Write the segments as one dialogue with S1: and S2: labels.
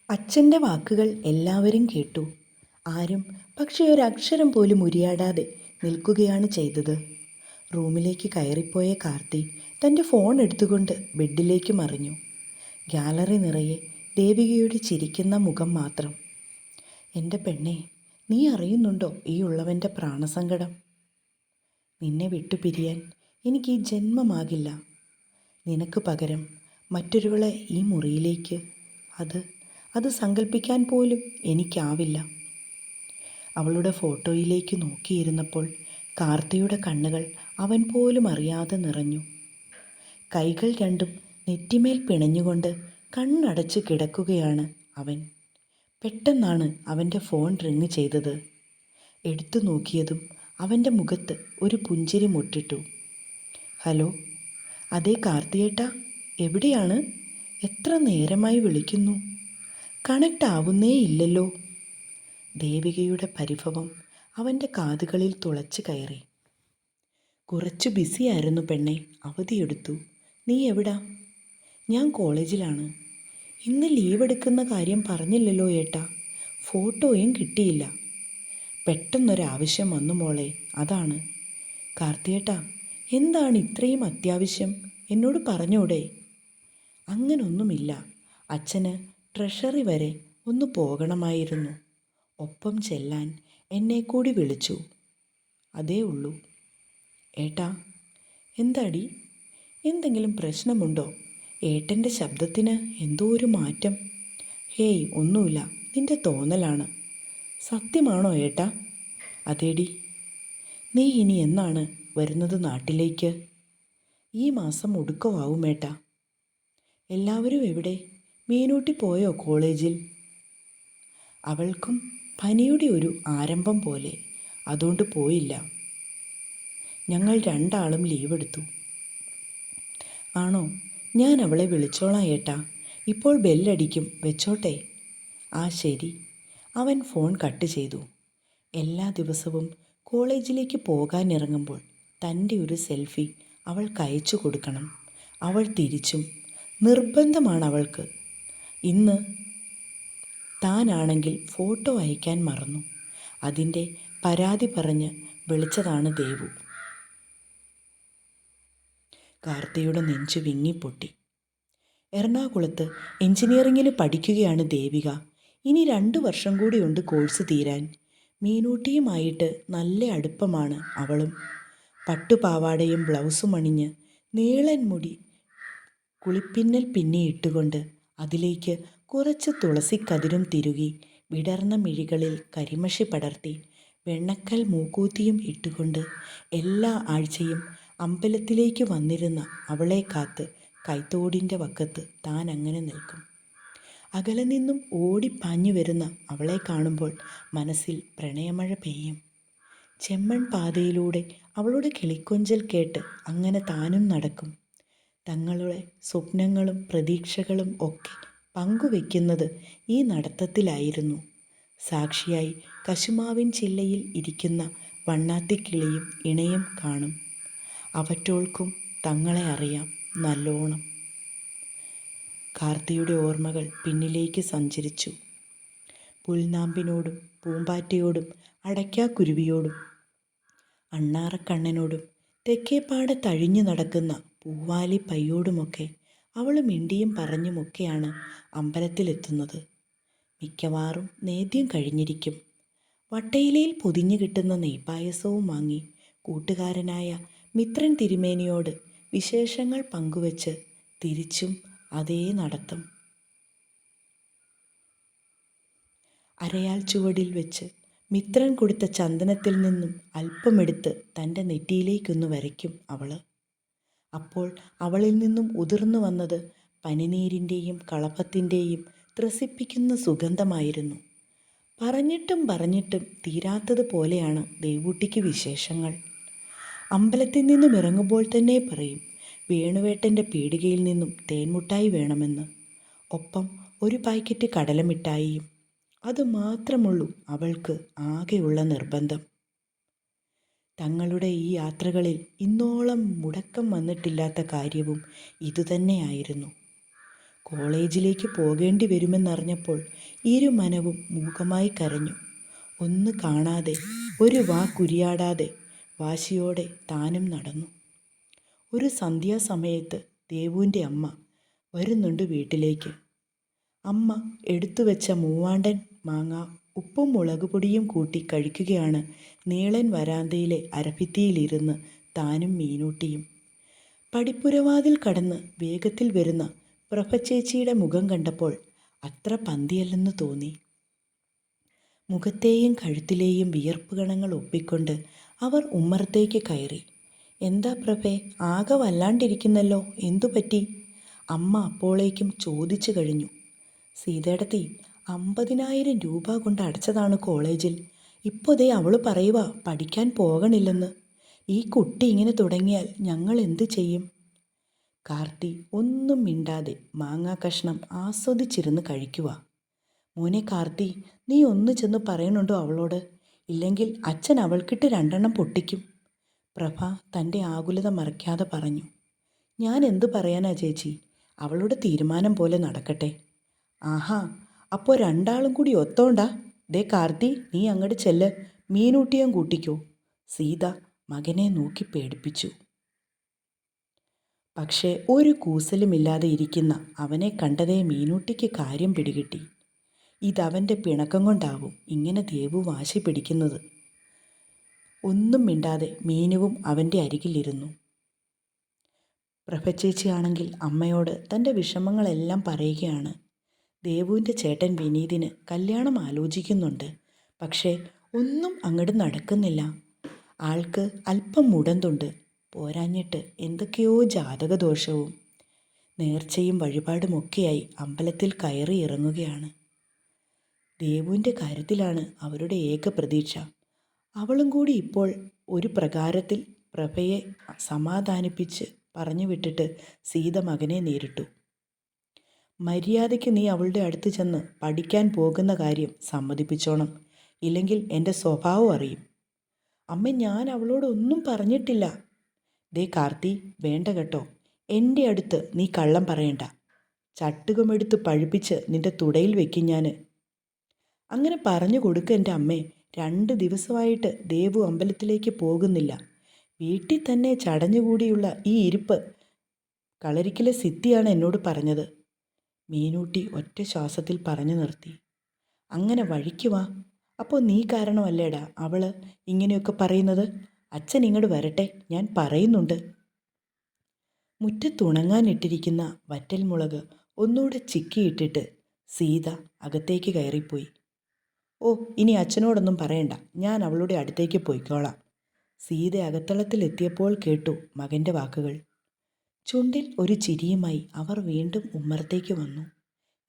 S1: അച്ഛൻ്റെ വാക്കുകൾ എല്ലാവരും കേട്ടു. ആരും പക്ഷേ ഒരക്ഷരം പോലും ഉരിയാടാതെ നിൽക്കുകയാണ് ചെയ്തത്. റൂമിലേക്ക് കയറിപ്പോയ കാർത്തി തൻ്റെ ഫോൺ എടുത്തുകൊണ്ട് ബെഡിലേക്ക് മറിഞ്ഞു. ഗാലറി നിറയെ ദേവികയുടെ ചിരിക്കുന്ന മുഖം മാത്രം. എൻ്റെ പെണ്ണേ, നീ അറിയുന്നുണ്ടോ ഈ ഉള്ളവൻ്റെ പ്രാണസങ്കടം? നിന്നെ വിട്ടുപിരിയാൻ എനിക്ക് ഈ ജന്മമാകില്ല. നിനക്ക് പകരം മറ്റൊരുവളെ ഈ മുറിയിലേക്ക്, അത് സങ്കല്പിക്കാൻ പോലും എനിക്കാവില്ല. അവളുടെ ഫോട്ടോയിലേക്ക് നോക്കിയിരുന്നപ്പോൾ കാർത്തിയുടെ കണ്ണുകൾ അവൻ പോലും അറിയാതെ നിറഞ്ഞു. കൈകൾ രണ്ടും നെറ്റിമേൽ പിണഞ്ഞുകൊണ്ട് കണ്ണടച്ച് കിടക്കുകയാണ് അവൻ. പെട്ടെന്നാണ് അവൻ്റെ ഫോൺ റിങ് ചെയ്തത്. എടുത്തു നോക്കിയതും അവൻ്റെ മുഖത്ത് ഒരു പുഞ്ചിരി മുട്ടിട്ടു. ഹലോ, അതെ കാർത്തിയേട്ടാ, എവിടെയാണ്? എത്ര നേരമായി വിളിക്കുന്നു, കണക്റ്റ് ആവുന്നേ ഇല്ലല്ലോ. ദേവികയുടെ പരിഭവം അവൻ്റെ കാതുകളിൽ തുളച്ചു കയറി. കുറച്ചു ബിസിയായിരുന്നു പെണ്ണെ, അവധിയെടുത്തു. നീ എവിടാ? ഞാൻ കോളേജിലാണ്. ഇന്ന് ലീവ് എടുക്കുന്ന കാര്യം പറഞ്ഞില്ലല്ലോ ഏട്ടാ. ഫോട്ടോയും കിട്ടിയില്ല. പെട്ടെന്നൊരാവശ്യം വന്നു മോളെ, അതാണ്. കാർത്തിയേട്ടാ, എന്താണ് ഇത്രയും അത്യാവശ്യം? എന്നോട് പറഞ്ഞൂടെ? അങ്ങനൊന്നുമില്ല. അച്ഛന് ട്രഷറി വരെ ഒന്ന് പോകണമായിരുന്നു. ഒപ്പം ചെല്ലാൻ എന്നെ കൂടി വിളിച്ചു. അതേ ഉള്ളൂ. ഏട്ടാ, എന്താടി? എന്തെങ്കിലും പ്രശ്നമുണ്ടോ? ഏട്ടൻ്റെ ശബ്ദത്തിന് എന്തോ ഒരു മാറ്റം. ഹേയ്, ഒന്നുമില്ല, നിന്റെ തോന്നലാണ്. സത്യമാണോ ഏട്ടാ? അതേടി. നീ ഇനി എന്നാണ് വരുന്നത് നാട്ടിലേക്ക്? ഈ മാസം ഒടുക്കമാവും ഏട്ടാ. എല്ലാവരും എവിടെ? മീനൂട്ടി പോയോ കോളേജിൽ? അവൾക്കും പനിയുടെ ഒരു ആരംഭം പോലെ, അതുകൊണ്ട് പോയില്ല. ഞങ്ങൾ രണ്ടാളും ലീവ് എടുത്തു. ആണോ? ഞാൻ അവളെ വിളിച്ചോളാം ഏട്ടാ. ഇപ്പോൾ ബെല്ലടിക്കും, വെച്ചോട്ടെ. ആ ശരി. അവൻ ഫോൺ കട്ട് ചെയ്തു. എല്ലാ ദിവസവും കോളേജിലേക്ക് പോകാനിറങ്ങുമ്പോൾ തൻ്റെ ഒരു സെൽഫി അവൾക്ക് അയച്ചു കൊടുക്കണം. അവൾ തിരിച്ചും. നിർബന്ധമാണ് അവൾക്ക്. ഇന്ന് താനാണെങ്കിൽ ഫോട്ടോ അയക്കാൻ മറന്നു. അതിൻ്റെ പരാതി പറഞ്ഞ് വിളിച്ചതാണ് ദേവു. കാർത്തിയുടെ നെഞ്ചു വിങ്ങിപ്പൊട്ടി. എറണാകുളത്ത് എഞ്ചിനീയറിങ്ങിന് പഠിക്കുകയാണ് ദേവിക. ഇനി 2 വർഷം കൂടിയുണ്ട് കോഴ്സ് തീരാൻ. മീനൂട്ടിയുമായിട്ട് നല്ല അടുപ്പമാണ് അവളും. പട്ടുപാവാടയും ബ്ലൗസും അണിഞ്ഞ് നീളൻ മുടി കുളിപ്പിന്നൽ പിന്നിയിട്ടുകൊണ്ട് അതിലേക്ക് കുറച്ച് തുളസിക്കതിരും തിരുകി വിടർന്ന മിഴികളിൽ കരിമഷി പടർത്തി വെണ്ണക്കൽ മൂക്കൂത്തിയും ഇട്ടുകൊണ്ട് എല്ലാ ആഴ്ചയും അമ്പലത്തിലേക്ക് വന്നിരുന്ന അവളെ കാത്ത് കൈത്തോടിൻ്റെ വക്കത്ത് താൻ അങ്ങനെ നിൽക്കും. അകലെ നിന്നും ഓടിപ്പാഞ്ഞു വരുന്ന അവളെ കാണുമ്പോൾ മനസ്സിൽ പ്രണയമഴ പെയ്യും. ചെമ്മൺ പാതയിലൂടെ അവളുടെ കിളിക്കൊഞ്ചൽ കേട്ട് അങ്ങനെ താനും നടക്കും. തങ്ങളുടെ സ്വപ്നങ്ങളും പ്രതീക്ഷകളും ഒക്കെ പങ്കുവെക്കുന്നത് ഈ നടത്തത്തിലായിരുന്നു. സാക്ഷിയായി കശുമാവിൻ ചില്ലയിൽ ഇരിക്കുന്ന വണ്ണാത്തിക്കിളിയും ഇണയും കാണും. അവറ്റോൾക്കും തങ്ങളെ അറിയാം നല്ലോണം. കാർത്തിയുടെ ഓർമ്മകൾ പിന്നിലേക്ക് സഞ്ചരിച്ചു. പുൽനാമ്പിനോടും പൂമ്പാറ്റയോടും അടയ്ക്കാക്കുരുവിയോടും അണ്ണാറക്കണ്ണനോടും തെക്കേപ്പാടെ തഴിഞ്ഞു നടക്കുന്ന പൂവാലി പയ്യോടുമൊക്കെ അവൾ മിണ്ടിയും പറഞ്ഞുമൊക്കെയാണ് അമ്പലത്തിലെത്തുന്നത്. മിക്കവാറും നേദ്യം കഴിഞ്ഞിരിക്കും. വട്ടയിലയിൽ പൊതിഞ്ഞു കിട്ടുന്ന നെയ്പായസവും വാങ്ങി കൂട്ടുകാരനായ മിത്രൻ തിരുമേനിയോട് വിശേഷങ്ങൾ പങ്കുവച്ച് തിരിച്ചും അതേ നടത്തം. അരയാൽ ചുവടിൽ വെച്ച് മിത്രൻ കൊടുത്ത ചന്ദനത്തിൽ നിന്നും അല്പമെടുത്ത് തൻ്റെ നെറ്റിയിലേക്കൊന്ന് വരയ്ക്കും അവൾ. അപ്പോൾ അവളിൽ നിന്നും ഉതിർന്നു വന്നത് പനിനീരിൻ്റെയും കളഭത്തിൻ്റെയും ത്രസിപ്പിക്കുന്ന സുഗന്ധമായിരുന്നു. പറഞ്ഞിട്ടും തീരാത്തതുപോലെയാണ് ദേവൂട്ടിക്ക് വിശേഷങ്ങൾ. അമ്പലത്തിൽ നിന്നും ഇറങ്ങുമ്പോൾ തന്നെ പറയും, വേണുവേട്ടൻ്റെ പീടികയിൽ നിന്നും തേൻമുട്ടായി വേണമെന്ന്. ഒപ്പം ഒരു പാക്കറ്റ് കടലമിഠായിയും. അതുമാത്രമുള്ളൂ അവൾക്ക് ആകെയുള്ള നിർബന്ധം. തങ്ങളുടെ ഈ യാത്രകളിൽ ഇന്നോളം മുടക്കം വന്നിട്ടില്ലാത്ത കാര്യവും ഇതുതന്നെയായിരുന്നു. കോളേജിലേക്ക് പോകേണ്ടി വരുമെന്നറിഞ്ഞപ്പോൾ ഇരുമനവും മൂകമായി കരഞ്ഞു. ഒന്ന് കാണാതെ, ഒരു വാക്കുരിയാടാതെ വാശിയോടെ താനും നടന്നു. ഒരു സന്ധ്യാസമയത്ത് ദേവുവിൻ്റെ അമ്മ വരുന്നുണ്ട് വീട്ടിലേക്ക്. അമ്മ എടുത്തുവെച്ച മൂവാണ്ടൻ മാങ്ങ ഉപ്പും മുളകുപൊടിയും കൂട്ടി കഴിക്കുകയാണ് നീളൻ വരാന്തയിലെ അരഭിത്തിയിലിരുന്ന് താനും മീനൂട്ടിയും. പടിപ്പുരവാതിൽ കടന്ന് വേഗത്തിൽ വരുന്ന പ്രഭച്ചേച്ചിയുടെ മുഖം കണ്ടപ്പോൾ അത്ര പന്തിയല്ലെന്ന് തോന്നി. മുഖത്തെയും കഴുത്തിലെയും വിയർപ്പ് കണങ്ങൾ ഒപ്പിക്കൊണ്ട് അവർ ഉമ്മറത്തേക്ക് കയറി. എന്താ പ്രഭേ, ആകെ വല്ലാണ്ടിരിക്കുന്നല്ലോ, എന്തുപറ്റി? അമ്മ അപ്പോളേക്കും ചോദിച്ചു കഴിഞ്ഞു. സീതേടത്തി, 50,000 രൂപ കൊണ്ട് അടച്ചതാണ് കോളേജിൽ. ഇപ്പോൾ ദേ അവൾ പറയുക പഠിക്കാൻ പോകണില്ലെന്ന്. ഈ കുട്ടി ഇങ്ങനെ തുടങ്ങിയാൽ ഞങ്ങൾ എന്തു ചെയ്യും? കാർത്തി ഒന്നും മിണ്ടാതെ മാങ്ങാ കഷ്ണം ആസ്വദിച്ചിരുന്ന് കഴിക്കുക. മോനെ കാർത്തി, നീ ഒന്ന് ചെന്ന് പറയണുണ്ടോ അവളോട്? ഇല്ലെങ്കിൽ അച്ഛൻ അവൾക്കിട്ട് 2 പൊട്ടിക്കും. പ്രഭ തൻ്റെ ആകുലത മറയ്ക്കാതെ പറഞ്ഞു. ഞാൻ എന്തു പറയാനാ ചേച്ചി, അവളുടെ തീരുമാനം പോലെ നടക്കട്ടെ. ആഹാ, അപ്പോൾ 2 കൂടി ഒത്തോണ്ടാ? ദേ കാർത്തി, നീ അങ്ങോട്ട് ചെല്ല്, മീനൂട്ടിയും കൂട്ടിക്കോ. സീത മകനെ നോക്കി പേടിപ്പിച്ചു. പക്ഷേ ഒരു കൂസലുമില്ലാതെ ഇരിക്കുന്ന അവനെ കണ്ടതേ മീനൂട്ടിക്ക് കാര്യം പിടികിട്ടി. ഇതവൻ്റെ പിണക്കം കൊണ്ടാവും ഇങ്ങനെ ദേവു വാശി പിടിക്കുന്നത്. ഒന്നും മിണ്ടാതെ മീനുവും അവൻ്റെ അരികിലിരുന്നു. പ്രഭച്ചേച്ചിയാണെങ്കിൽ അമ്മയോട് തൻ്റെ വിഷമങ്ങളെല്ലാം പറയുകയാണ്. ദേവുവിൻ്റെ ചേട്ടൻ വിനീതിന് കല്യാണം ആലോചിക്കുന്നുണ്ട്. പക്ഷേ ഒന്നും അങ്ങോട്ട് നടക്കുന്നില്ല. ആൾക്ക് അല്പം മുടന്തുണ്ട്. പോരാഞ്ഞിട്ട് എന്തൊക്കെയോ ജാതകദോഷവും. നേർച്ചയും വഴിപാടുമൊക്കെയായി അമ്പലത്തിൽ കയറി ഇറങ്ങുകയാണ്. ദേവുവിൻ്റെ കാര്യത്തിലാണ് അവരുടെ ഏക പ്രതീക്ഷ. അവളും കൂടി ഇപ്പോൾ ഒരു പ്രകാരത്തിൽ പ്രഭയെ സമാധാനിപ്പിച്ച് പറഞ്ഞു വിട്ടിട്ട് സീത മകനെ നേരിട്ടു. മര്യാദയ്ക്ക് നീ അവളുടെ അടുത്ത് ചെന്ന് പഠിക്കാൻ പോകുന്ന കാര്യം സമ്മതിപ്പിച്ചോണം, ഇല്ലെങ്കിൽ എൻ്റെ സ്വഭാവം അറിയും. അമ്മ, ഞാൻ അവളോട് ഒന്നും പറഞ്ഞിട്ടില്ല. ദേ കാർത്തി, വേണ്ട കേട്ടോ, എൻ്റെ അടുത്ത് നീ കള്ളം പറയണ്ട. ചട്ടുകമെടുത്ത് പഴുപ്പിച്ച് നിൻ്റെ തുടയിൽ വെക്കും ഞാൻ. അങ്ങനെ പറഞ്ഞു കൊടുക്ക എൻ്റെ അമ്മേ. 2 ദിവസമായിട്ട് ദേവു അമ്പലത്തിലേക്ക് പോകുന്നില്ല. വീട്ടിൽ തന്നെ ചടഞ്ഞുകൂടിയുള്ള ഈ ഇരിപ്പ് കളരിക്കിലെ സിദ്ധിയാണ് എന്നോട് പറഞ്ഞത്. മീനൂട്ടി ഒറ്റ ശ്വാസത്തിൽ പറഞ്ഞു നിർത്തി. അങ്ങനെ വഴിക്ക് വാ. അപ്പോൾ നീ കാരണമല്ലേടാ അവള് ഇങ്ങനെയൊക്കെ പറയുന്നത്. അച്ഛൻ ഇങ്ങോട്ട് വരട്ടെ, ഞാൻ പറയുന്നുണ്ട്. മുറ്റത്തുണങ്ങാനിട്ടിരിക്കുന്ന വറ്റൽമുളക് ഒന്നുകൂടെ ചിക്കിയിട്ടിട്ട് സീത അകത്തേക്ക് കയറിപ്പോയി. ഓ, ഇനി അച്ഛനോടൊന്നും പറയണ്ട, ഞാൻ അവളുടെ അടുത്തേക്ക് പോയിക്കോളാം. സീത അകത്തളത്തിലെത്തിയപ്പോൾ കേട്ടു മകൻ്റെ വാക്കുകൾ. ചുണ്ടിൽ ഒരു ചിരിയുമായി അവർ വീണ്ടും ഉമ്മറത്തേക്ക് വന്നു.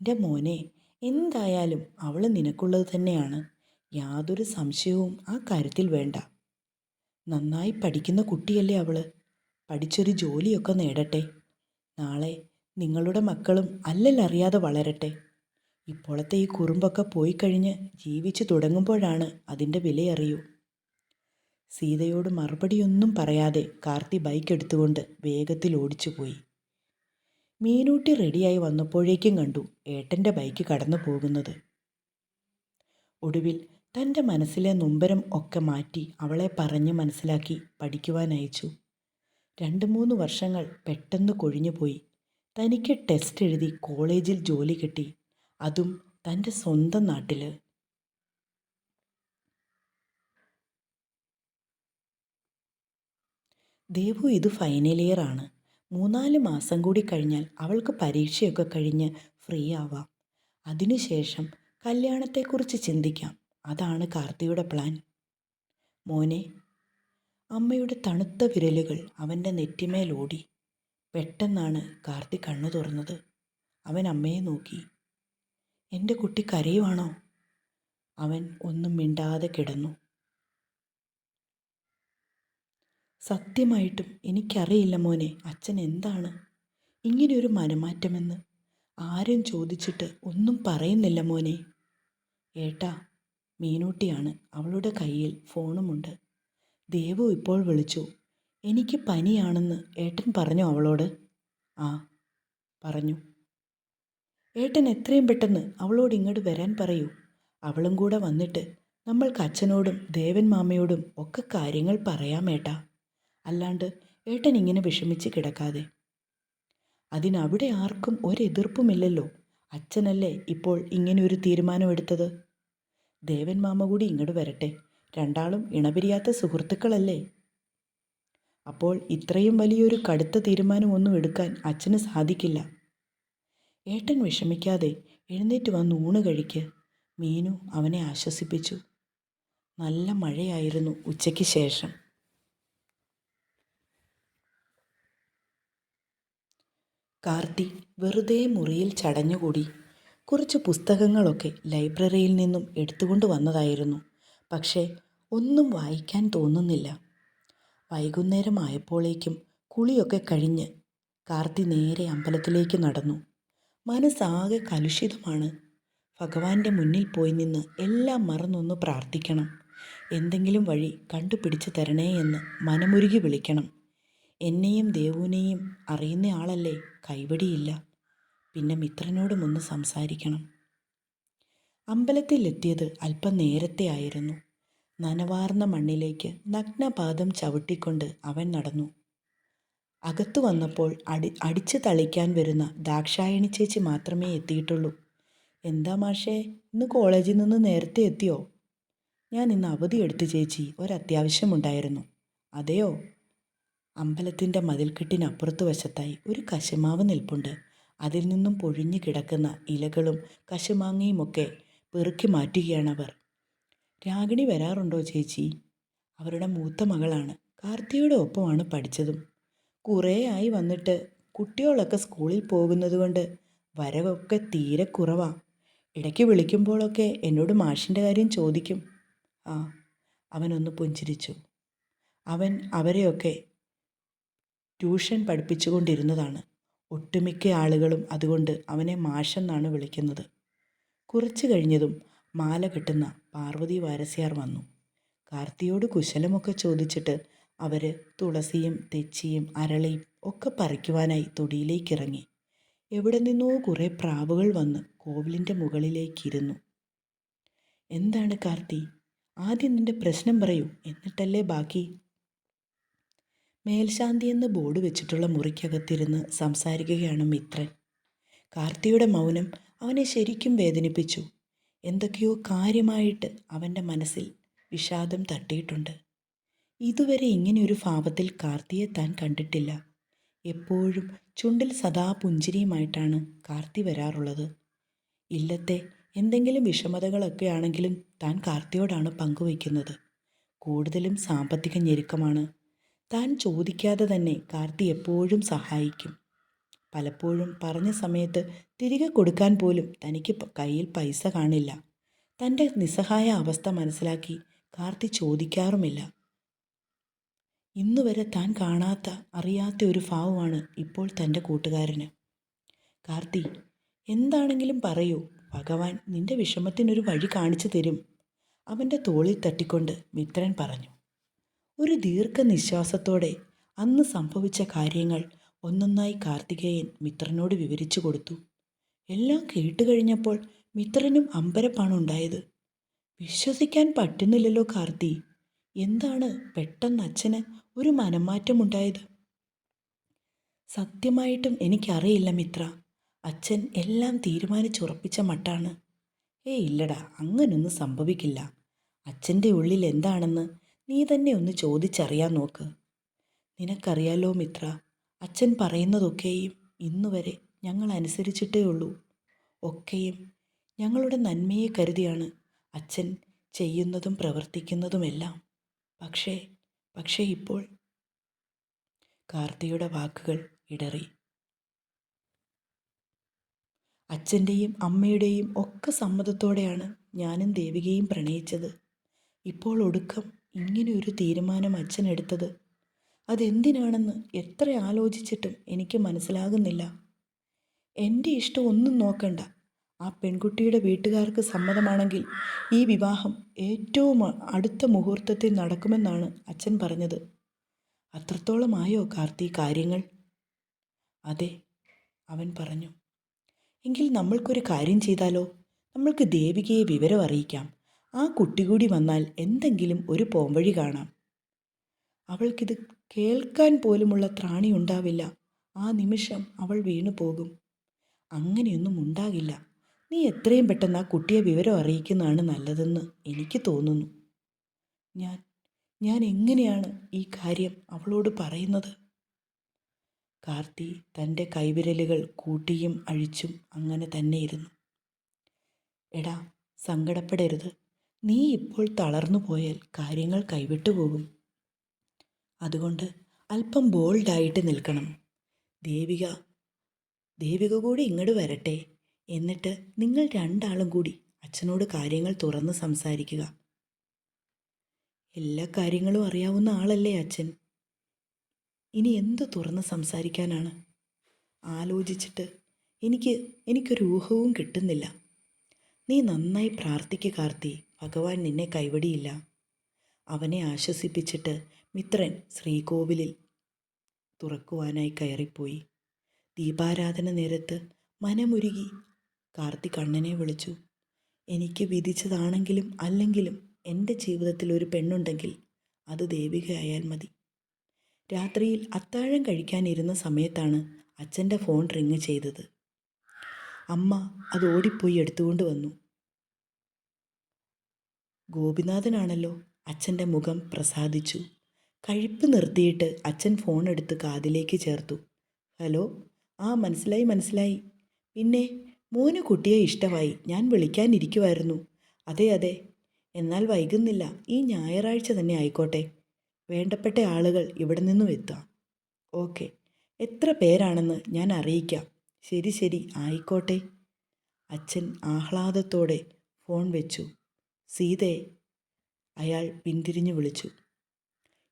S1: എൻ്റെ മോനെ, എന്തായാലും അവൾ നിനക്കുള്ളത് തന്നെയാണ്. യാതൊരു സംശയവും ആ കാര്യത്തിൽ വേണ്ട. നന്നായി പഠിക്കുന്ന കുട്ടിയല്ലേ അവൾ. പഠിച്ചൊരു ജോലിയൊക്കെ നേടട്ടെ. നാളെ നിങ്ങളുടെ മക്കളും അല്ലല്ലറിയാതെ വളരട്ടെ. ഇപ്പോഴത്തെ ഈ കുറുമ്പൊക്കെ പോയി കഴിഞ്ഞ് ജീവിച്ചു തുടങ്ങുമ്പോഴാണ് അതിൻ്റെ വിലയറിയൂ. സീതയോട് മറുപടിയൊന്നും പറയാതെ കാർത്തി ബൈക്ക് എടുത്തുകൊണ്ട് വേഗത്തിൽ ഓടിച്ചുപോയി. മീനൂട്ടി റെഡിയായി വന്നപ്പോഴേക്കും കണ്ടു ഏട്ടൻ്റെ ബൈക്ക് കടന്നു പോകുന്നത്. ഒടുവിൽ തൻ്റെ മനസ്സിലെ നൊമ്പരം ഒക്കെ മാറ്റി അവളെ പറഞ്ഞ് മനസ്സിലാക്കി പഠിക്കുവാൻ അയച്ചു. 2-3 വർഷങ്ങൾ പെട്ടെന്ന് കൊഴിഞ്ഞുപോയി. തനിക്ക് ടെസ്റ്റ് എഴുതി കോളേജിൽ ജോലി കിട്ടി, അതും തൻ്റെ സ്വന്തം നാട്ടിൽ. ദേവു ഇത് ഫൈനൽ ഇയർ ആണ്. 3-4 മാസം കൂടി കഴിഞ്ഞാൽ അവൾക്ക് പരീക്ഷയൊക്കെ കഴിഞ്ഞ് ഫ്രീ ആവാം. അതിനുശേഷം കല്യാണത്തെക്കുറിച്ച് ചിന്തിക്കാം. അതാണ് കാർത്തിയുടെ പ്ലാൻ. മോനെ. അമ്മയുടെ തണുത്ത വിരലുകൾ അവൻ്റെ നെറ്റിമേലോടി. പെട്ടെന്നാണ് കാർത്തി കണ്ണു തുറന്നത്. അവൻ അമ്മയെ നോക്കി. എൻ്റെ കുട്ടി കരയുവാണോ? അവൻ ഒന്നും മിണ്ടാതെ കിടന്നു. സത്യമായിട്ടും എനിക്കറിയില്ല മോനെ, അച്ഛൻ എന്താണ് ഇങ്ങനെയൊരു മനമാറ്റമെന്ന്. ആരും ചോദിച്ചിട്ട് ഒന്നും പറയുന്നില്ല മോനെ. ഏട്ടാ, മീനൂട്ടിയാണ്. അവളുടെ കയ്യിൽ ഫോണുമുണ്ട്. ദേവു ഇപ്പോൾ വിളിച്ചു. എനിക്ക് പനിയാണെന്ന് ഏട്ടൻ പറഞ്ഞോ അവളോട്? ആ, പറഞ്ഞു. ഏട്ടൻ എത്രയും പെട്ടെന്ന് അവളോട് ഇങ്ങോട്ട് വരാൻ പറയൂ. അവളും കൂടെ വന്നിട്ട് നമ്മൾക്ക് അച്ഛനോടും ദേവൻ മാമയോടും ഒക്കെ കാര്യങ്ങൾ പറയാം ഏട്ടാ. അല്ലാണ്ട് ഏട്ടൻ ഇങ്ങനെ വിഷമിച്ച് കിടക്കാതെ. അതിനവിടെ ആർക്കും ഒരെതിർപ്പുമില്ലല്ലോ. അച്ഛനല്ലേ ഇപ്പോൾ ഇങ്ങനെയൊരു തീരുമാനമെടുത്തത്. ദേവൻ മാമ കൂടി ഇങ്ങോട്ട് വരട്ടെ. രണ്ടാളും ഇണപിരിയാത്ത സുഹൃത്തുക്കളല്ലേ. അപ്പോൾ ഇത്രയും വലിയൊരു കടുത്ത തീരുമാനമൊന്നും എടുക്കാൻ അച്ഛന് സാധിക്കില്ല. ഏട്ടൻ വിഷമിക്കാതെ എഴുന്നേറ്റ് വന്ന് ഊണ് കഴിക്ക്. മീനു അവനെ ആശ്വസിപ്പിച്ചു. നല്ല മഴയായിരുന്നു ഉച്ചയ്ക്ക് ശേഷം. കാർത്തി വെറുതെ മുറിയിൽ ചടഞ്ഞുകൂടി. കുറച്ച് പുസ്തകങ്ങളൊക്കെ ലൈബ്രറിയിൽ നിന്നും എടുത്തുകൊണ്ട് വന്നതായിരുന്നു. പക്ഷേ ഒന്നും വായിക്കാൻ തോന്നുന്നില്ല. വൈകുന്നേരമായപ്പോഴേക്കും കുളിയൊക്കെ കഴിഞ്ഞ് കാർത്തി നേരെ അമ്പലത്തിലേക്ക് നടന്നു. മനസ്സാകെ കലുഷിതമാണ്. ഭഗവാന്റെ മുന്നിൽ പോയി നിന്ന് എല്ലാം മറന്നൊന്ന് പ്രാർത്ഥിക്കണം. എന്തെങ്കിലും വഴി കണ്ടുപിടിച്ച് തരണേ എന്ന് മനമുരുകി വിളിക്കണം. എന്നെയും ദേവുവിനെയും അറിയുന്നയാളല്ലേ, കൈവടിയില്ല. പിന്നെ മിത്രനോടും ഒന്ന് സംസാരിക്കണം. അമ്പലത്തിലെത്തിയത് അല്പം നേരത്തെ ആയിരുന്നു. നനവാർന്ന മണ്ണിലേക്ക് നഗ്നപാദം ചവിട്ടിക്കൊണ്ട് അവൻ നടന്നു. അകത്തു വന്നപ്പോൾ അടിച്ചു തളിക്കാൻ വരുന്ന ദാക്ഷായണി ചേച്ചി മാത്രമേ എത്തിയിട്ടുള്ളൂ. എന്താ മാഷേ, ഇന്ന് കോളേജിൽ നിന്ന് നേരത്തെ എത്തിയോ? ഞാൻ ഇന്ന് അവധിയെടുത്ത് ചേച്ചി, ഒരത്യാവശ്യമുണ്ടായിരുന്നു. അതെയോ? അമ്പലത്തിൻ്റെ മതിൽക്കെട്ടിനപ്പുറത്ത് വശത്തായി ഒരു കശുമാവ് നിൽപ്പുണ്ട്. അതിൽ നിന്നും പൊഴിഞ്ഞു കിടക്കുന്ന ഇലകളും കശുമാങ്ങയുമൊക്കെ പെറുക്കി മാറ്റുകയാണവർ. രാഗിണി വരാറുണ്ടോ ചേച്ചി? അവരുടെ മൂത്ത മകളാണ്. കാർത്തിയുടെ ഒപ്പമാണ് പഠിച്ചതും. കുറേ ആയി വന്നിട്ട്. കുട്ടികളൊക്കെ സ്കൂളിൽ പോകുന്നതുകൊണ്ട് വരവൊക്കെ തീരെ കുറവാ. ഇടയ്ക്ക് വിളിക്കുമ്പോഴൊക്കെ എന്നോട് മാഷിൻ്റെ കാര്യം ചോദിക്കും. ആ, അവനൊന്ന് പുഞ്ചിരിച്ചു. അവൻ അവരെയൊക്കെ ട്യൂഷൻ പഠിപ്പിച്ചുകൊണ്ടിരുന്നതാണ്. ഒട്ടുമിക്ക ആളുകളും അതുകൊണ്ട് അവനെ മാഷെന്നാണ് വിളിക്കുന്നത്. കുറച്ചു കഴിഞ്ഞതും മാല കെട്ടുന്ന പാർവതി വാരസ്യാർ വന്നു. കാർത്തിയോട് കുശലമൊക്കെ ചോദിച്ചിട്ട് അവർ തുളസിയും തെച്ചിയും അരളിയും ഒക്കെ പറിക്കുവാനായി തൊടിയിലേക്കിറങ്ങി. എവിടെ നിന്നോ കുറേ പ്രാവുകൾ വന്ന് കോവിലിൻ്റെ മുകളിലേക്കിരുന്നു. എന്താണ് കാർത്തി? ആദ്യം നിന്റെ പ്രശ്നം പറയൂ, എന്നിട്ടല്ലേ ബാക്കി. മേൽശാന്തി എന്ന് ബോർഡ് വെച്ചിട്ടുള്ള മുറിക്കകത്തിരുന്ന് സംസാരിക്കുകയാണ് മിത്രൻ. കാർത്തിയുടെ മൗനം അവനെ ശരിക്കും വേദനിപ്പിച്ചു. എന്തൊക്കെയോ കാര്യമായിട്ട് അവൻ്റെ മനസ്സിൽ വിഷാദം തട്ടിയിട്ടുണ്ട്. ഇതുവരെ ഇങ്ങനെയൊരു ഭാവത്തിൽ കാർത്തിയെ താൻ കണ്ടിട്ടില്ല. എപ്പോഴും ചുണ്ടിൽ സദാ പുഞ്ചിരിയുമായിട്ടാണ് കാർത്തി വരാറുള്ളത്. ഇല്ലത്തെ എന്തെങ്കിലും വിഷമതകളൊക്കെ ആണെങ്കിലും താൻ കാർത്തിയോടാണ് പങ്കുവയ്ക്കുന്നത്. കൂടുതലും സാമ്പത്തിക ഞെരുക്കമാണ്. താൻ ചോദിക്കാതെ തന്നെ കാർത്തി എപ്പോഴും സഹായിക്കും. പലപ്പോഴും പറഞ്ഞ സമയത്ത് തിരികെ കൊടുക്കാൻ പോലും തനിക്ക് കയ്യിൽ പൈസ കാണില്ല. തൻ്റെ നിസ്സഹായ അവസ്ഥ മനസ്സിലാക്കി കാർത്തി ചോദിക്കാറുമില്ല. ഇന്നുവരെ താൻ കാണാത്ത അറിയാത്ത ഒരു ഭാവമാണ് ഇപ്പോൾ തൻ്റെ കൂട്ടുകാരന്. കാർത്തി, എന്താണെങ്കിലും പറയൂ, ഭഗവാൻ നിന്റെ വിഷമത്തിനൊരു വഴി കാണിച്ചു തരും. അവൻ്റെ തോളിൽ തട്ടിക്കൊണ്ട് മിത്രൻ പറഞ്ഞു. ഒരു ദീർഘനിശ്വാസത്തോടെ അന്ന് സംഭവിച്ച കാര്യങ്ങൾ ഒന്നൊന്നായി കാർത്തികേയൻ മിത്രനോട് വിവരിച്ചു കൊടുത്തു. എല്ലാം കേട്ടുകഴിഞ്ഞപ്പോൾ മിത്രനും അമ്പരപ്പാണുണ്ടായത്. വിശ്വസിക്കാൻ പറ്റുന്നില്ലല്ലോ കാർത്തി. എന്താണ് പെട്ടെന്ന് അച്ഛന് ഒരു മനംമാറ്റമുണ്ടായത്? സത്യമായിട്ടും എനിക്കറിയില്ല മിത്ര. അച്ഛൻ എല്ലാം തീരുമാനിച്ചുറപ്പിച്ച മട്ടാണ്. ഇല്ലടാ, അങ്ങനൊന്നും സംഭവിക്കില്ല. അച്ഛൻ്റെ ഉള്ളിൽ എന്താണെന്ന് നീ തന്നെ ഒന്ന് ചോദിച്ചറിയാൻ നോക്ക്. നിനക്കറിയാലോ മിത്ര, അച്ഛൻ പറയുന്നതൊക്കെയും ഇന്നുവരെ ഞങ്ങൾ അനുസരിച്ചിട്ടേ ഉള്ളൂ. ഒക്കെയും ഞങ്ങളുടെ നന്മയെ കരുതിയാണ് അച്ഛൻ ചെയ്യുന്നതും പ്രവർത്തിക്കുന്നതുമെല്ലാം. പക്ഷേ ഇപ്പോൾ കാർത്തിയുടെ വാക്കുകൾ ഇടറി. അച്ഛൻ്റെയും അമ്മയുടെയും ഒക്കെ സമ്മതത്തോടെയാണ് ഞാനും ദേവികയും പ്രണയിച്ചത്. ഇപ്പോൾ ഒടുക്കം ഇങ്ങനെയൊരു തീരുമാനം അച്ഛൻ എടുത്തത് അതെന്തിനാണെന്ന് എത്ര ആലോചിച്ചിട്ടും എനിക്ക് മനസ്സിലാകുന്നില്ല. എൻ്റെ ഇഷ്ടം ഒന്നും നോക്കണ്ട. ആ പെൺകുട്ടിയുടെ വീട്ടുകാർക്ക് സമ്മതമാണെങ്കിൽ ഈ വിവാഹം ഏറ്റവും അടുത്ത മുഹൂർത്തത്തിൽ നടക്കുമെന്നാണ് അച്ഛൻ പറഞ്ഞത്. അത്രത്തോളമായോ കാർത്തി കാര്യങ്ങൾ? അതെ, അവൻ പറഞ്ഞു. എങ്കിൽ നമ്മൾക്കൊരു കാര്യം ചെയ്താലോ? നമ്മൾക്ക് ദേവികയെ വിവരം അറിയിക്കാം. ആ കുട്ടി കൂടി വന്നാൽ എന്തെങ്കിലും ഒരു പോംവഴി കാണാം. അവൾക്കിത് കേൾക്കാൻ പോലുമുള്ള ത്രാണി ഉണ്ടാവില്ല. ആ നിമിഷം അവൾ വീണു പോകും. അങ്ങനെയൊന്നും ഉണ്ടാകില്ല. നീ എത്രയും പെട്ടെന്ന് ആ കുട്ടിയെ വിവരം അറിയിക്കുന്നതാണ് നല്ലതെന്ന് എനിക്ക് തോന്നുന്നു. ഞാൻ ഞാൻ എങ്ങനെയാണ് ഈ കാര്യം അവളോട് പറയുന്നത്? കാർത്തി തൻ്റെ കൈവിരലുകൾ കൂട്ടിയും അഴിച്ചും അങ്ങനെ തന്നെ ഇരുന്നു. എടാ, സങ്കടപ്പെടരുത്. നീ ഇപ്പോൾ തളർന്നു പോയാൽ കാര്യങ്ങൾ കൈവിട്ടു പോകും. അതുകൊണ്ട് അല്പം ബോൾഡായിട്ട് നിൽക്കണം. ദേവിക ദേവിക കൂടി ഇങ്ങോട്ട് വരട്ടെ. എന്നിട്ട് നിങ്ങൾ രണ്ടാളും കൂടി അച്ഛനോട് കാര്യങ്ങൾ തുറന്ന് സംസാരിക്കുക. എല്ലാ കാര്യങ്ങളും അറിയാവുന്ന ആളല്ലേ അച്ഛൻ. ഇനി എന്ത് തുറന്ന് സംസാരിക്കാനാണ്? ആലോചിച്ചിട്ട് എനിക്കൊരു ഊഹവും കിട്ടുന്നില്ല. നീ നന്നായി പ്രാർത്ഥിക്കുക കാർത്തി. ഭഗവാൻ നിന്നെ കൈവടിയില്ല. അവനെ ആശ്വസിപ്പിച്ചിട്ട് മിത്രൻ ശ്രീകോവിലിൽ തുറക്കുവാനായി കയറിപ്പോയി. ദീപാരാധന നേരത്ത് മനമുരുകി കാർത്തി കണ്ണനെ വിളിച്ചു. എനിക്ക് വിധിച്ചതാണെങ്കിലും അല്ലെങ്കിലും എൻ്റെ ജീവിതത്തിൽ ഒരു പെണ്ണുണ്ടെങ്കിൽ അത് ദേവികയായാൽ മതി. രാത്രിയിൽ അത്താഴം കഴിക്കാനിരുന്ന സമയത്താണ് അച്ഛൻ്റെ ഫോൺ റിങ് ചെയ്തത്. അമ്മ അത് ഓടിപ്പോയി എടുത്തുകൊണ്ട് വന്നു. ഗോപിനാഥനാണല്ലോ. അച്ഛൻ്റെ മുഖം പ്രസാദിച്ചു. കഴിപ്പ് നിർത്തിയിട്ട് അച്ഛൻ ഫോൺ എടുത്ത് കാതിലേക്ക് ചേർത്തു. ഹലോ, ആ മനസ്സിലായി. പിന്നെ മോന് കുട്ടിയെ ഇഷ്ടമായി. ഞാൻ വിളിക്കാനിരിക്കുമായിരുന്നു. അതെ അതെ, എന്നാൽ വൈകുന്നില്ല. ഈ ഞായറാഴ്ച തന്നെ ആയിക്കോട്ടെ. വേണ്ടപ്പെട്ട ആളുകൾ ഇവിടെ നിന്നും എത്താം. ഓക്കെ, എത്ര പേരാണെന്ന് ഞാൻ അറിയിക്കാം. ശരി ആയിക്കോട്ടെ. അച്ഛൻ ആഹ്ലാദത്തോടെ ഫോൺ വെച്ചു. സീതേ, അയാൾ പിന്തിരിഞ്ഞു വിളിച്ചു.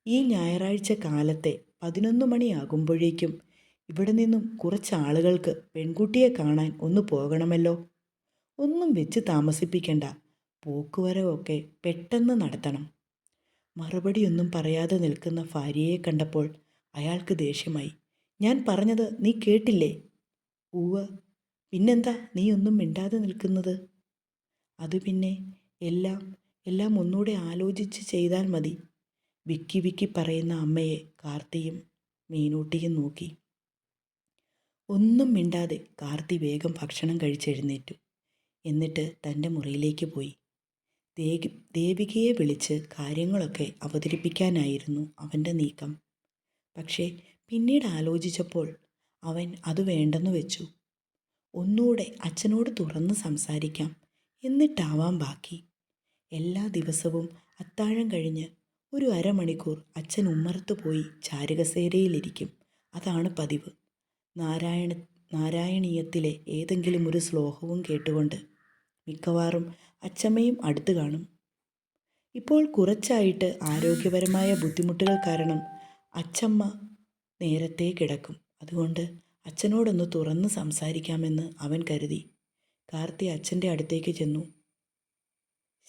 S1: ഈ ഞായറാഴ്ച കാലത്തെ 11 മണിയാകുമ്പോഴേക്കും ഇവിടെ നിന്നും കുറച്ച് ആളുകൾക്ക് പെൺകുട്ടിയെ കാണാൻ ഒന്ന് പോകണമല്ലോ. ഒന്നും വെച്ച് താമസിപ്പിക്കണ്ട. പോക്കുവരവൊക്കെ പെട്ടെന്ന് നടത്തണം. മറുപടിയൊന്നും പറയാതെ നിൽക്കുന്ന ഭാര്യയെ കണ്ടപ്പോൾ അയാൾക്ക് ദേഷ്യമായി. ഞാൻ പറഞ്ഞത് നീ കേട്ടില്ലേ? ഉവ്വ്. പിന്നെന്താ നീ ഒന്നും മിണ്ടാതെ നിൽക്കുന്നത്? അത് പിന്നെ എല്ലാം ഒന്നുകൂടെ ആലോചിച്ച് ചെയ്താൽ മതി. വിക്കി പറയുന്ന അമ്മയെ കാർത്തിയും മീനൂട്ടിയും നോക്കി. ഒന്നും മിണ്ടാതെ കാർത്തി വേഗം ഭക്ഷണം കഴിച്ചെഴുന്നേറ്റു. എന്നിട്ട് തൻ്റെ മുറിയിലേക്ക് പോയി. ദേവികയെ വിളിച്ച് കാര്യങ്ങളൊക്കെ അവതരിപ്പിക്കാനായിരുന്നു അവൻ്റെ നീക്കം. പക്ഷേ പിന്നീട് ആലോചിച്ചപ്പോൾ അവൻ അത് വേണ്ടെന്ന് വെച്ചു. ഒന്നുകൂടെ അച്ഛനോട് തുറന്ന് സംസാരിക്കാം, എന്നിട്ടാവാം ബാക്കി. എല്ലാ ദിവസവും അത്താഴം കഴിഞ്ഞ് ഒരു അരമണിക്കൂർ അച്ഛൻ ഉമ്മറത്ത് പോയി ചാരുകസേരയിലിരിക്കും. അതാണ് പതിവ്. നാരായണീയത്തിലെ ഏതെങ്കിലും ഒരു ശ്ലോകവും കേട്ടുകൊണ്ട്. മിക്കവാറും അച്ചമ്മയും അടുത്ത് കാണും. ഇപ്പോൾ കുറച്ചായിട്ട് ആരോഗ്യപരമായ ബുദ്ധിമുട്ടുകൾ കാരണം അച്ചമ്മ നേരത്തെ കിടക്കും. അതുകൊണ്ട് അച്ഛനോടൊന്ന് തുറന്ന് സംസാരിക്കാമെന്ന് അവൻ കരുതി. കാർത്തി അച്ഛൻ്റെ അടുത്തേക്ക് ചെന്നു.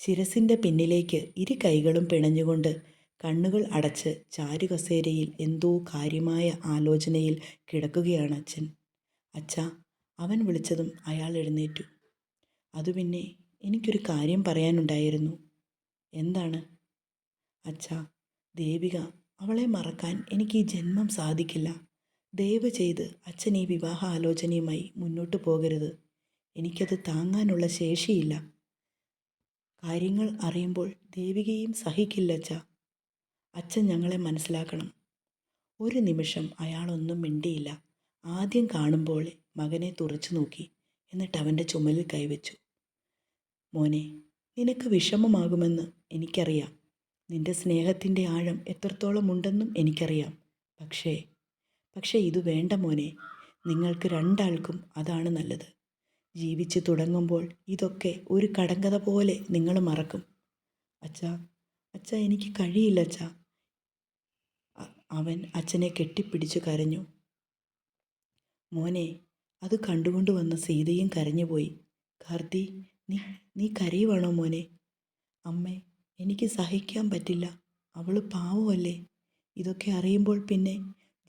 S1: ശിരസിൻ്റെ പിന്നിലേക്ക് ഇരു കൈകളും പിണഞ്ഞുകൊണ്ട് കണ്ണുകൾ അടച്ച് ചാരുകസേരയിൽ എന്തോ കാര്യമായ ആലോചനയിൽ കിടക്കുകയാണ് അച്ഛൻ. അച്ഛാ, അവൻ വിളിച്ചതും അയാൾ എഴുന്നേറ്റു. അത് പിന്നെ എനിക്കൊരു കാര്യം പറയാനുണ്ടായിരുന്നു. എന്താണ്? അച്ഛാ, ദേവിക, അവളെ മറക്കാൻ എനിക്ക് ഈ ജന്മം സാധിക്കില്ല. ദയവ് ചെയ്ത് അച്ഛൻ ഈ വിവാഹ ആലോചനയുമായി മുന്നോട്ട് പോകരുത്. എനിക്കത് താങ്ങാനുള്ള ശേഷിയില്ല. കാര്യങ്ങൾ അറിയുമ്പോൾ ദേവികയും സഹിക്കില്ല അച്ഛാ. അച്ഛൻ ഞങ്ങളെ മനസ്സിലാക്കണം. ഒരു നിമിഷം അയാളൊന്നും മിണ്ടിയില്ല. ആദ്യം കാണുമ്പോൾ മകനെ തുറച്ചു നോക്കി. എന്നിട്ട് അവൻ്റെ ചുമലിൽ കൈവച്ചു. മോനെ, നിനക്ക് വിഷമമാകുമെന്ന് എനിക്കറിയാം. നിന്റെ സ്നേഹത്തിൻ്റെ ആഴം എത്രത്തോളം ഉണ്ടെന്നും എനിക്കറിയാം. പക്ഷേ ഇത് വേണ്ട മോനെ. നിങ്ങൾക്ക് രണ്ടാൾക്കും അതാണ് നല്ലത്. ജീവിച്ചു തുടങ്ങുമ്പോൾ ഇതൊക്കെ ഒരു കടങ്കഥ പോലെ നിങ്ങൾ മറക്കും. അച്ഛാ എനിക്ക് കഴിയില്ല അച്ഛാ. അവൻ അച്ഛനെ കെട്ടിപ്പിടിച്ചു കരഞ്ഞു. മോനെ, അത് കണ്ടുകൊണ്ട് വന്ന സീതയും കരഞ്ഞുപോയി. കാർത്തി, നീ കരയുവാണോ മോനെ? അമ്മേ, എനിക്ക് സഹിക്കാൻ പറ്റില്ല. അവൾ പാവമല്ലേ. ഇതൊക്കെ അറിയുമ്പോൾ പിന്നെ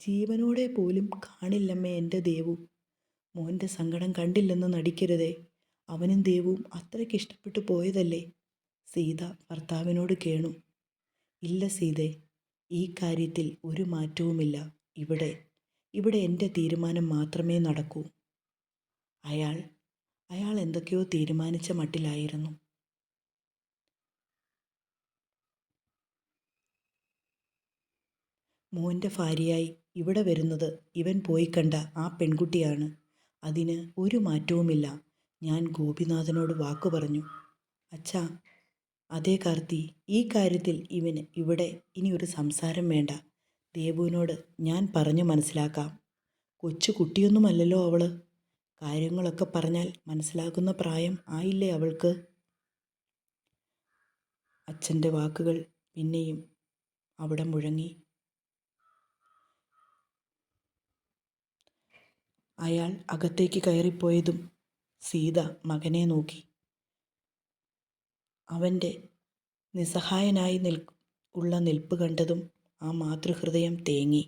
S1: ജീവനോടെ പോലും കാണില്ലമ്മേ എൻ്റെ ദേവു. മോൻ്റെ സങ്കടം കണ്ടില്ലെന്ന് നടിക്കരുതേ. അവനും ദേവും അത്രയ്ക്ക് ഇഷ്ടപ്പെട്ടു പോയതല്ലേ. സീത ഭർത്താവിനോട് കേണു. ഇല്ല സീതേ, ഈ കാര്യത്തിൽ ഒരു മാറ്റവുമില്ല. ഇവിടെ ഇവിടെ എൻ്റെ തീരുമാനം മാത്രമേ നടക്കൂ. അയാൾ അയാൾ എന്തൊക്കെയോ തീരുമാനിച്ച മട്ടിലായിരുന്നു. മോൻ്റെ ഭാര്യയായി ഇവിടെ വരുന്നത് ഇവൻ പോയി കണ്ട ആ പെൺകുട്ടിയാണ്. അതിന് ഒരു മാറ്റവുമില്ല. ഞാൻ ഗോപിനാഥനോട് വാക്കു പറഞ്ഞു. അച്ഛാ, അതേ കാർത്തി, ഈ കാര്യത്തിൽ ഇവിടെ ഇനി ഒരു സംസാരം വേണ്ട. ദേവുവിനോട് ഞാൻ പറഞ്ഞു മനസ്സിലാക്കാം. കൊച്ചു കുട്ടിയൊന്നുമല്ലല്ലോ അവള്. കാര്യങ്ങളൊക്കെ പറഞ്ഞാൽ മനസ്സിലാക്കുന്ന പ്രായം ആയില്ലേ അവൾക്ക്. അച്ഛൻ്റെ വാക്കുകൾ പിന്നെയും അവിടെ മുഴങ്ങി. അയാൾ അകത്തേക്ക് കയറിപ്പോയതും സീത മകനെ നോക്കി. അവൻ്റെ നിസ്സഹായനായി ഉള്ള നിൽപ്പ് കണ്ടതും ആ മാതൃഹൃദയം തേങ്ങി.